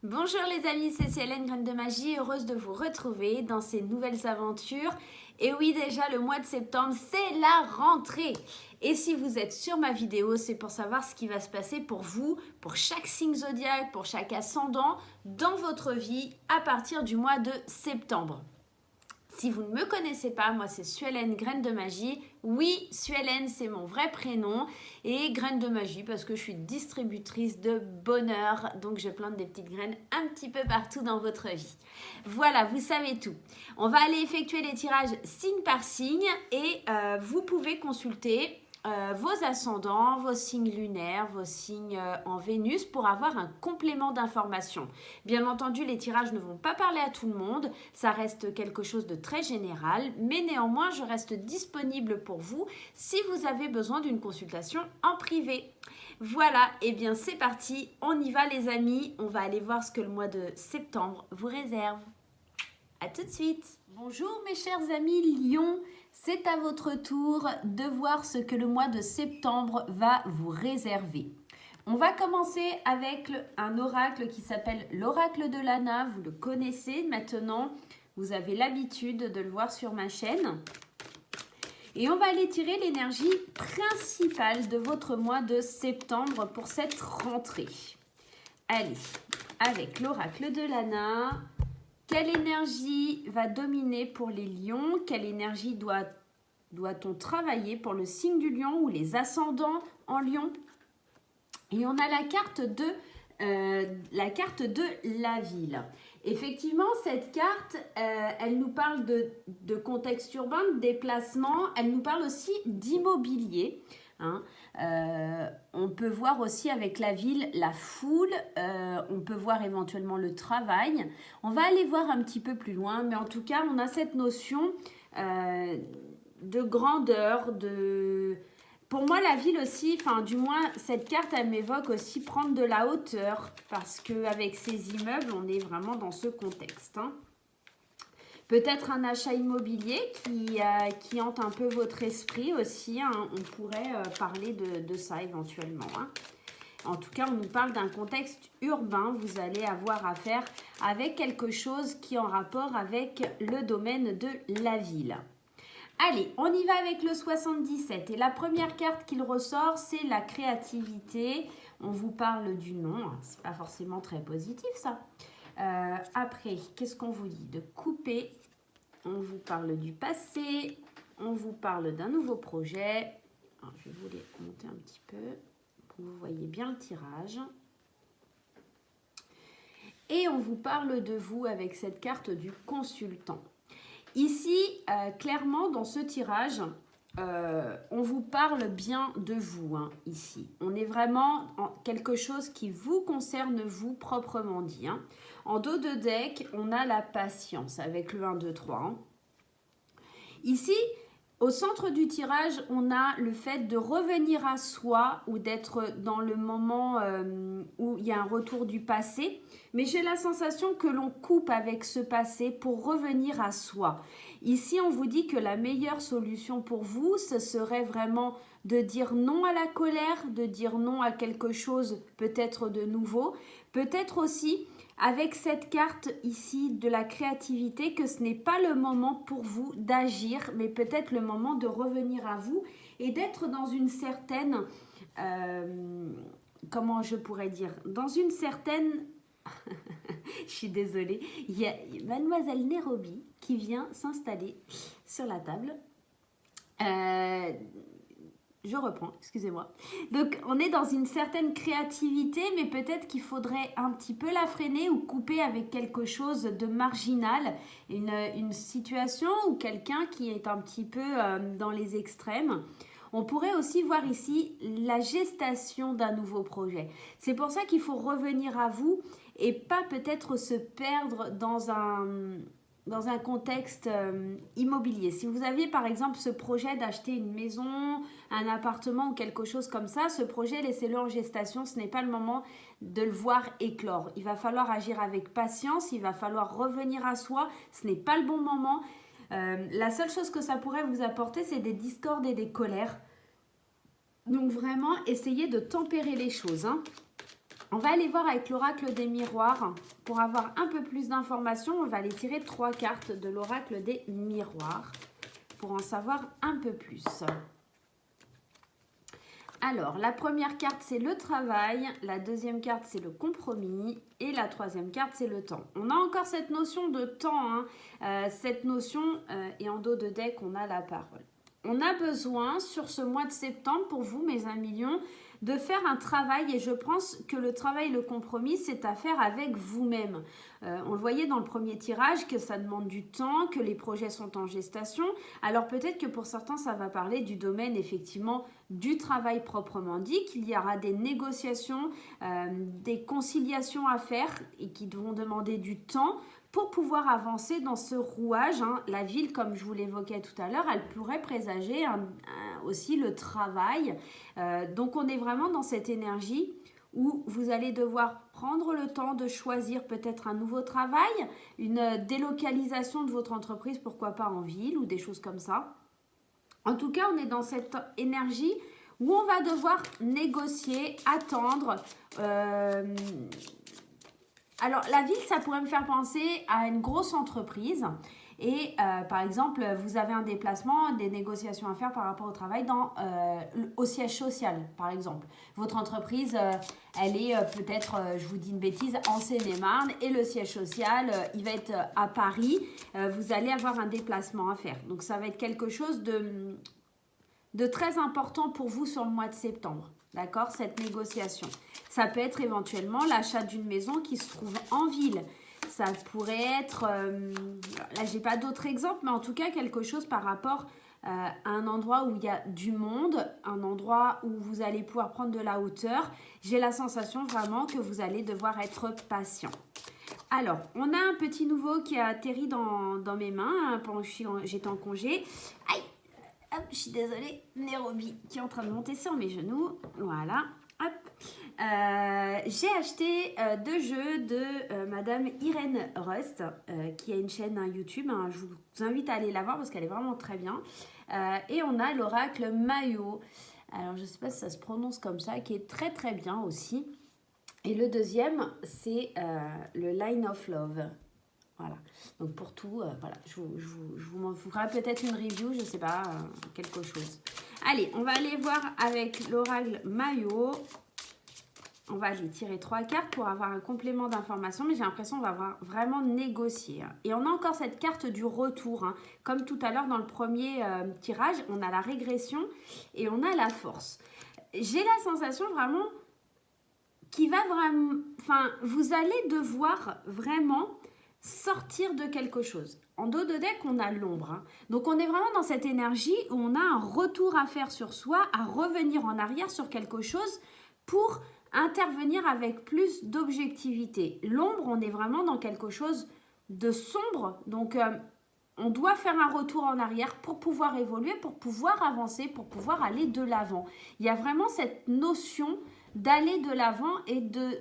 Bonjour les amis, c'est Célène Graine de Magie, heureuse de vous retrouver dans ces nouvelles aventures. Et oui, déjà le mois de septembre, c'est la rentrée. Et si vous êtes sur ma vidéo, c'est pour savoir ce qui va se passer pour vous, pour chaque signe zodiaque, pour chaque ascendant, dans votre vie à partir du mois de septembre. Si vous ne me connaissez pas, moi c'est Suelen Graine de Magie. Oui, Suelen c'est mon vrai prénom et Graine de Magie parce que je suis distributrice de bonheur. Donc je plante des petites graines un petit peu partout dans votre vie. Voilà, vous savez tout. On va aller effectuer les tirages signe par signe et vous pouvez consulter vos ascendants, vos signes lunaires, vos signes en Vénus pour avoir un complément d'information. Bien entendu, les tirages ne vont pas parler à tout le monde, ça reste quelque chose de très général, mais néanmoins, je reste disponible pour vous si vous avez besoin d'une consultation en privé. Voilà, et bien c'est parti, on y va les amis, on va aller voir ce que le mois de septembre vous réserve. A tout de suite. Bonjour mes chers amis Lions, c'est à votre tour de voir ce que le mois de septembre va vous réserver. On va commencer avec un oracle qui s'appelle l'oracle de Lana, vous le connaissez maintenant, vous avez l'habitude de le voir sur ma chaîne. Et on va aller tirer l'énergie principale de votre mois de septembre pour cette rentrée. Allez, avec l'oracle de Lana, quelle énergie va dominer pour les lions? Quelle énergie doit-on travailler pour le signe du lion ou les ascendants en lion? Et on a la carte de la ville. Effectivement, cette carte, elle nous parle de contexte urbain, de déplacement. Elle nous parle aussi d'immobilier. Hein. On peut voir aussi avec la ville la foule, on peut voir éventuellement le travail. On va aller voir un petit peu plus loin, mais en tout cas, on a cette notion de grandeur, Pour moi, la ville aussi, enfin du moins, cette carte, elle m'évoque aussi prendre de la hauteur, parce qu'avec ces immeubles, on est vraiment dans ce contexte. Hein. Peut-être un achat immobilier qui hante un peu votre esprit aussi. Hein. On pourrait parler de ça éventuellement. Hein. En tout cas, on nous parle d'un contexte urbain. Vous allez avoir affaire avec quelque chose qui est en rapport avec le domaine de la ville. Allez, on y va avec le 77. Et la première carte qu'il ressort, c'est la créativité. On vous parle du nom. C'est pas forcément très positif, ça. Après, qu'est-ce qu'on vous dit? De couper. On vous parle du passé. On vous parle d'un nouveau projet. Alors, je vais vous les monter un petit peu pour que vous voyez bien le tirage. Et on vous parle de vous avec cette carte du consultant. Ici, clairement, dans ce tirage, on vous parle bien de vous, hein, ici. On est vraiment en quelque chose qui vous concerne, vous, proprement dit. Hein. En dos de deck, on a la patience avec le 1, 2, 3. Hein. Ici, au centre du tirage, on a le fait de revenir à soi ou d'être dans le moment où il y a un retour du passé. Mais j'ai la sensation que l'on coupe avec ce passé pour revenir à soi. Ici, on vous dit que la meilleure solution pour vous, ce serait vraiment de dire non à la colère, de dire non à quelque chose peut-être de nouveau. Peut-être aussi avec cette carte ici de la créativité que ce n'est pas le moment pour vous d'agir, mais peut-être le moment de revenir à vous et d'être dans une certaine, comment je pourrais dire, dans une certaine, je suis désolée, il y a Mademoiselle Nairobi qui vient s'installer sur la table. Je reprends, excusez-moi. Donc, on est dans une certaine créativité, mais peut-être qu'il faudrait un petit peu la freiner ou couper avec quelque chose de marginal, une situation ou quelqu'un qui est un petit peu dans les extrêmes. On pourrait aussi voir ici la gestation d'un nouveau projet. C'est pour ça qu'il faut revenir à vous et pas peut-être se perdre dans un contexte immobilier. Si vous aviez par exemple ce projet d'acheter une maison, un appartement ou quelque chose comme ça, ce projet, laissez-le en gestation, ce n'est pas le moment de le voir éclore. Il va falloir agir avec patience, il va falloir revenir à soi, ce n'est pas le bon moment. La seule chose que ça pourrait vous apporter, c'est des discordes et des colères. Donc vraiment, essayez de tempérer les choses. Hein. On va aller voir avec l'oracle des miroirs. Pour avoir un peu plus d'informations, on va aller tirer 3 cartes de l'oracle des miroirs pour en savoir un peu plus. Alors, la première carte, c'est le travail. La deuxième carte, c'est le compromis. Et la troisième carte, c'est le temps. On a encore cette notion de temps. Cette notion, et en dos de deck, on a la parole. On a besoin, sur ce mois de septembre, pour vous, mes 1 million, de faire un travail. Et je pense que le travail, le compromis, c'est à faire avec vous-même. On le voyait dans le premier tirage, que ça demande du temps, que les projets sont en gestation. Alors peut-être que pour certains, ça va parler du domaine, effectivement, du travail proprement dit, qu'il y aura des négociations, des conciliations à faire et qui vont demander du temps pour pouvoir avancer dans ce rouage. La ville, comme je vous l'évoquais tout à l'heure, elle pourrait présager aussi le travail. Donc on est vraiment dans cette énergie où vous allez devoir prendre le temps de choisir peut-être un nouveau travail, une délocalisation de votre entreprise, pourquoi pas en ville ou des choses comme ça. En tout cas, on est dans cette énergie où on va devoir négocier, attendre. Alors, la ville, ça pourrait me faire penser à une grosse entreprise. Et par exemple, vous avez un déplacement, des négociations à faire par rapport au travail au siège social, par exemple. Votre entreprise, elle est peut-être, je vous dis une bêtise, en Seine-et-Marne et le siège social, il va être à Paris. Vous allez avoir un déplacement à faire. Donc, ça va être quelque chose de très important pour vous sur le mois de septembre. D'accord, cette négociation. Ça peut être éventuellement l'achat d'une maison qui se trouve en ville. Ça pourrait être, là j'ai pas d'autres exemples, mais en tout cas quelque chose par rapport à un endroit où il y a du monde, un endroit où vous allez pouvoir prendre de la hauteur. J'ai la sensation vraiment que vous allez devoir être patient. Alors, on a un petit nouveau qui a atterri dans mes mains pendant que j'étais en congé. Aïe, hop, je suis désolée, Nairobi qui est en train de monter sur mes genoux. Voilà, hop. J'ai acheté 2 jeux de Madame Irène Rust, qui a une chaîne YouTube. Je vous invite à aller la voir parce qu'elle est vraiment très bien. Et on a l'oracle Mayo. Alors, je ne sais pas si ça se prononce comme ça, qui est très très bien aussi. Et le deuxième, c'est le Line of Love. Voilà, donc pour tout, voilà, je vous ferai peut-être une review, je ne sais pas, quelque chose. Allez, on va aller voir avec l'oracle Mayo. On va aller tirer 3 cartes pour avoir un complément d'information, mais j'ai l'impression qu'on va vraiment négocier. Et on a encore cette carte du retour. Comme tout à l'heure dans le premier tirage, on a la régression et on a la force. J'ai la sensation vraiment qu'il va vraiment... Enfin, vous allez devoir vraiment sortir de quelque chose. En dos de deck, on a l'ombre. Donc, on est vraiment dans cette énergie où on a un retour à faire sur soi, à revenir en arrière sur quelque chose pour intervenir avec plus d'objectivité. L'ombre, on est vraiment dans quelque chose de sombre. Donc, on doit faire un retour en arrière pour pouvoir évoluer, pour pouvoir avancer, pour pouvoir aller de l'avant. Il y a vraiment cette notion d'aller de l'avant et de...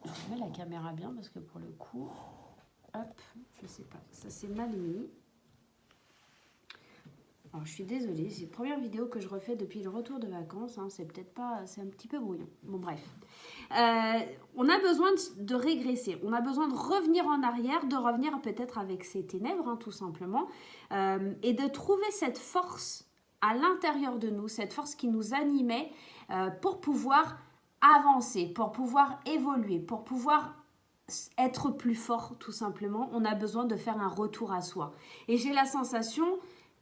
Je mets la caméra bien parce que pour le coup, hop, je sais pas, ça c'est mal mis. Alors je suis désolée, c'est la première vidéo que je refais depuis le retour de vacances, c'est peut-être pas, c'est un petit peu brouillon. Bon bref, on a besoin de régresser, on a besoin de revenir en arrière, de revenir peut-être avec ses ténèbres tout simplement, et de trouver cette force à l'intérieur de nous, cette force qui nous animait pour pouvoir avancer, pour pouvoir évoluer, pour pouvoir être plus fort tout simplement. On a besoin de faire un retour à soi. Et j'ai la sensation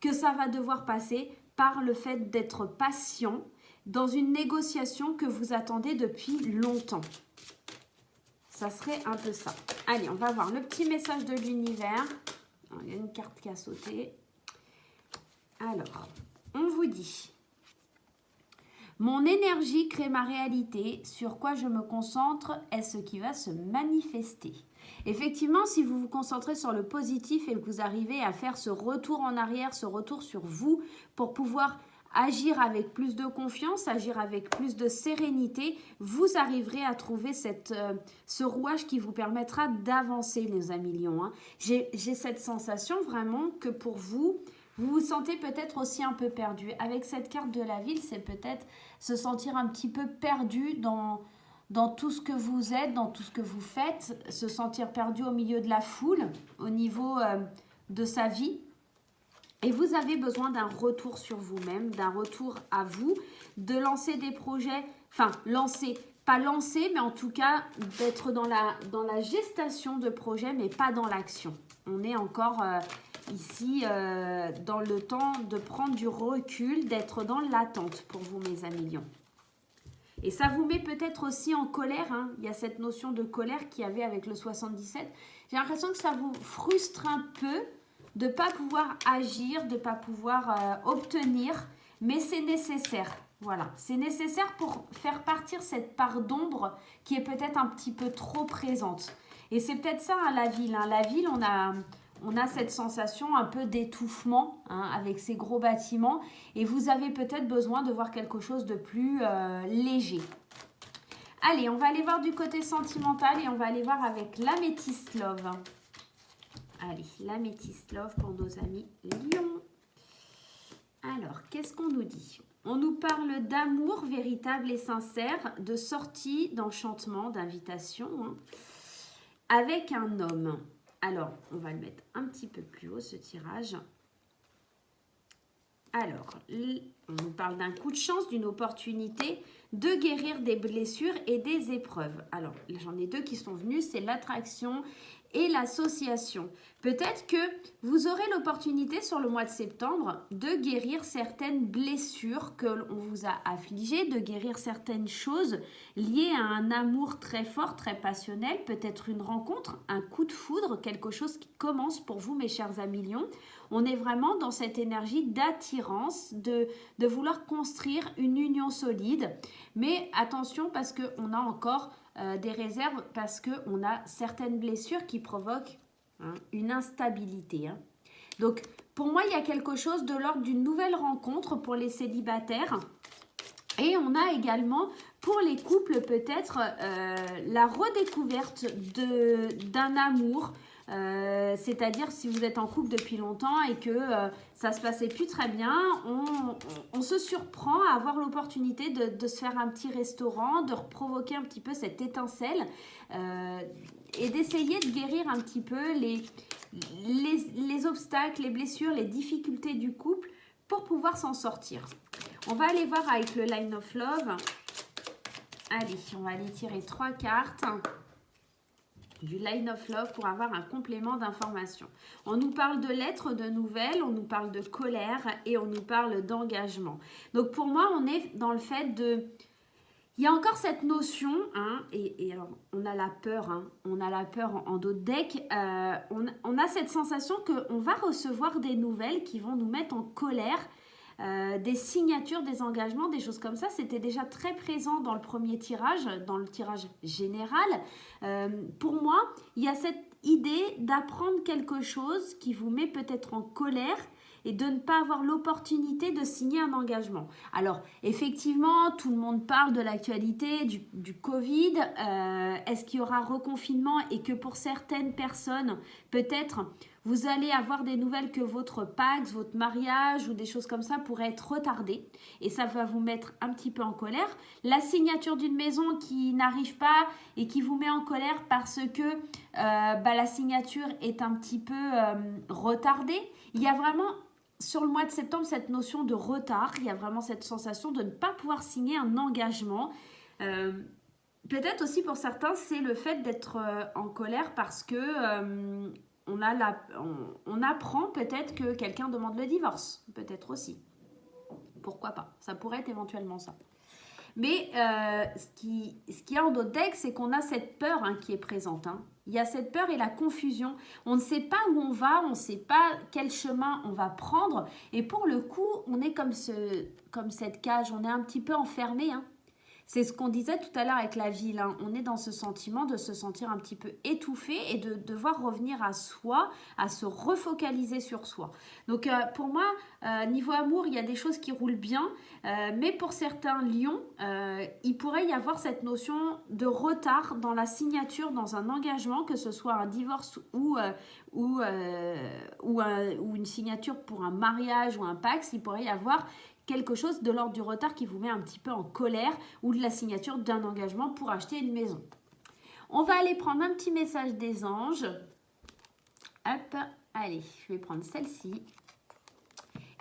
que ça va devoir passer par le fait d'être patient dans une négociation que vous attendez depuis longtemps. Ça serait un peu ça. Allez, on va voir le petit message de l'univers. Il y a une carte qui a sauté. Alors, on vous dit... Mon énergie crée ma réalité. Sur quoi je me concentre est ce qui va se manifester. Effectivement, si vous vous concentrez sur le positif et que vous arrivez à faire ce retour en arrière, ce retour sur vous pour pouvoir agir avec plus de confiance, agir avec plus de sérénité, vous arriverez à trouver ce rouage qui vous permettra d'avancer, les amis lions. J'ai cette sensation vraiment que pour vous, vous vous sentez peut-être aussi un peu perdu. Avec cette carte de la ville, c'est peut-être se sentir un petit peu perdu dans tout ce que vous êtes, dans tout ce que vous faites, se sentir perdu au milieu de la foule, au niveau de sa vie. Et vous avez besoin d'un retour sur vous-même, d'un retour à vous, de lancer des projets, enfin pas lancer, mais en tout cas d'être dans la gestation de projets, mais pas dans l'action. On est encore ici dans le temps de prendre du recul, d'être dans l'attente pour vous, mes amis lions. Et ça vous met peut-être aussi en colère, hein. Il y a cette notion de colère qu'il y avait avec le 77. J'ai l'impression que ça vous frustre un peu de ne pas pouvoir agir, de ne pas pouvoir obtenir, mais c'est nécessaire. Voilà, c'est nécessaire pour faire partir cette part d'ombre qui est peut-être un petit peu trop présente. Et c'est peut-être ça, hein, la ville. Hein. La ville, on a cette sensation un peu d'étouffement, hein, avec ces gros bâtiments. Et vous avez peut-être besoin de voir quelque chose de plus léger. Allez, on va aller voir du côté sentimental et on va aller voir avec l'Améthyste Love. Allez, l'Améthyste Love pour nos amis lions. Alors, qu'est-ce qu'on nous dit? On nous parle d'amour véritable et sincère, de sortie, d'enchantement, d'invitation, hein, avec un homme. Alors, on va le mettre un petit peu plus haut, ce tirage. Alors, on nous parle d'un coup de chance, d'une opportunité de guérir des blessures et des épreuves. Alors, j'en ai deux qui sont venus, c'est l'attraction et l'association. Peut-être que vous aurez l'opportunité sur le mois de septembre de guérir certaines blessures que l'on vous a affligées, de guérir certaines choses liées à un amour très fort, très passionnel, peut-être une rencontre, un coup de foudre, quelque chose qui commence pour vous, mes chers amis lions. On est vraiment dans cette énergie d'attirance, de vouloir construire une union solide. Mais attention parce qu'on a encore des réserves, parce qu'on a certaines blessures qui provoquent une instabilité. Hein. Donc, pour moi, il y a quelque chose de l'ordre d'une nouvelle rencontre pour les célibataires. Et on a également, pour les couples, peut-être la redécouverte d'un amour. C'est-à-dire si vous êtes en couple depuis longtemps et que ça se passait plus très bien, on se surprend à avoir l'opportunité de se faire un petit restaurant, de provoquer un petit peu cette étincelle et d'essayer de guérir un petit peu les obstacles, les blessures, les difficultés du couple pour pouvoir s'en sortir. On va aller voir avec le Line of Love. Allez, on va aller tirer 3 cartes du Line of Love pour avoir un complément d'information. On nous parle de lettres, de nouvelles, on nous parle de colère et on nous parle d'engagement. Donc pour moi, on est dans le fait de... Il y a encore cette notion, hein, et alors on a la peur, hein, on a la peur en d'autres decks, on a cette sensation qu'on va recevoir des nouvelles qui vont nous mettre en colère, des signatures, des engagements, des choses comme ça. C'était déjà très présent dans le premier tirage, dans le tirage général. Pour moi, il y a cette idée d'apprendre quelque chose qui vous met peut-être en colère et de ne pas avoir l'opportunité de signer un engagement. Alors, effectivement, tout le monde parle de l'actualité du Covid. Est-ce qu'il y aura reconfinement et que pour certaines personnes, peut-être, vous allez avoir des nouvelles que votre Pax, votre mariage ou des choses comme ça pourraient être retardées et ça va vous mettre un petit peu en colère. La signature d'une maison qui n'arrive pas et qui vous met en colère parce que la signature est un petit peu retardée. Il y a vraiment sur le mois de septembre cette notion de retard. Il y a vraiment cette sensation de ne pas pouvoir signer un engagement. Peut-être aussi pour certains, c'est le fait d'être en colère parce que... on apprend peut-être que quelqu'un demande le divorce, peut-être aussi. Pourquoi pas? Ça pourrait être éventuellement ça. Mais ce qu'il y a en d'autres decks, c'est qu'on a cette peur qui est présente. Hein. Il y a cette peur et la confusion. On ne sait pas où on va, on ne sait pas quel chemin on va prendre. Et pour le coup, on est comme cette cage, on est un petit peu enfermé. Hein. C'est ce qu'on disait tout à l'heure avec la ville. Hein. On est dans ce sentiment de se sentir un petit peu étouffé et de devoir revenir à soi, à se refocaliser sur soi. Donc pour moi, niveau amour, il y a des choses qui roulent bien. Mais pour certains lions, il pourrait y avoir cette notion de retard dans la signature, dans un engagement, que ce soit un divorce ou une signature pour un mariage ou un Pax. Il pourrait y avoir quelque chose de l'ordre du retard qui vous met un petit peu en colère ou de la signature d'un engagement pour acheter une maison. On va aller prendre un petit message des anges. Hop, allez, je vais prendre celle-ci.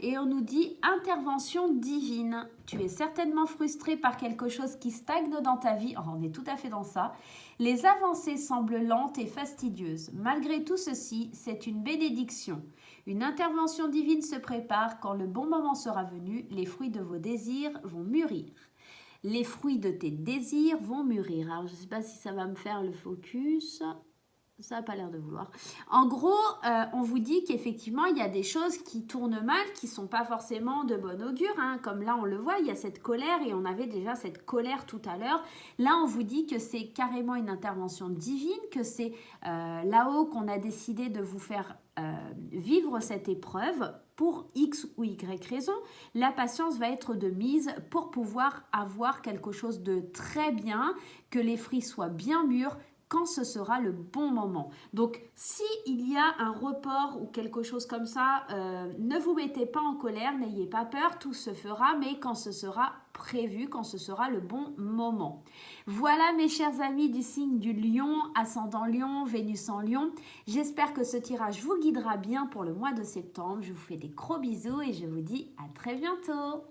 Et on nous dit intervention divine. Tu es certainement frustré par quelque chose qui stagne dans ta vie. Oh, on est tout à fait dans ça. Les avancées semblent lentes et fastidieuses. Malgré tout ceci, c'est une bénédiction. Une intervention divine se prépare. Quand le bon moment sera venu, les fruits de vos désirs vont mûrir. Les fruits de tes désirs vont mûrir. Alors, je ne sais pas si ça va me faire le focus. Ça n'a pas l'air de vouloir. En gros, on vous dit qu'effectivement, il y a des choses qui tournent mal, qui ne sont pas forcément de bon augure. Hein. Comme là, on le voit, il y a cette colère et on avait déjà cette colère tout à l'heure. Là, on vous dit que c'est carrément une intervention divine, que c'est là-haut qu'on a décidé de vous faire vivre cette épreuve pour X ou Y raison. La patience va être de mise pour pouvoir avoir quelque chose de très bien, que les fruits soient bien mûrs, quand ce sera le bon moment. Donc, si il y a un report ou quelque chose comme ça, ne vous mettez pas en colère, n'ayez pas peur, tout se fera, mais quand ce sera prévu, quand ce sera le bon moment. Voilà mes chers amis du signe du Lion, ascendant Lion, Vénus en Lion. J'espère que ce tirage vous guidera bien pour le mois de septembre. Je vous fais des gros bisous et je vous dis à très bientôt.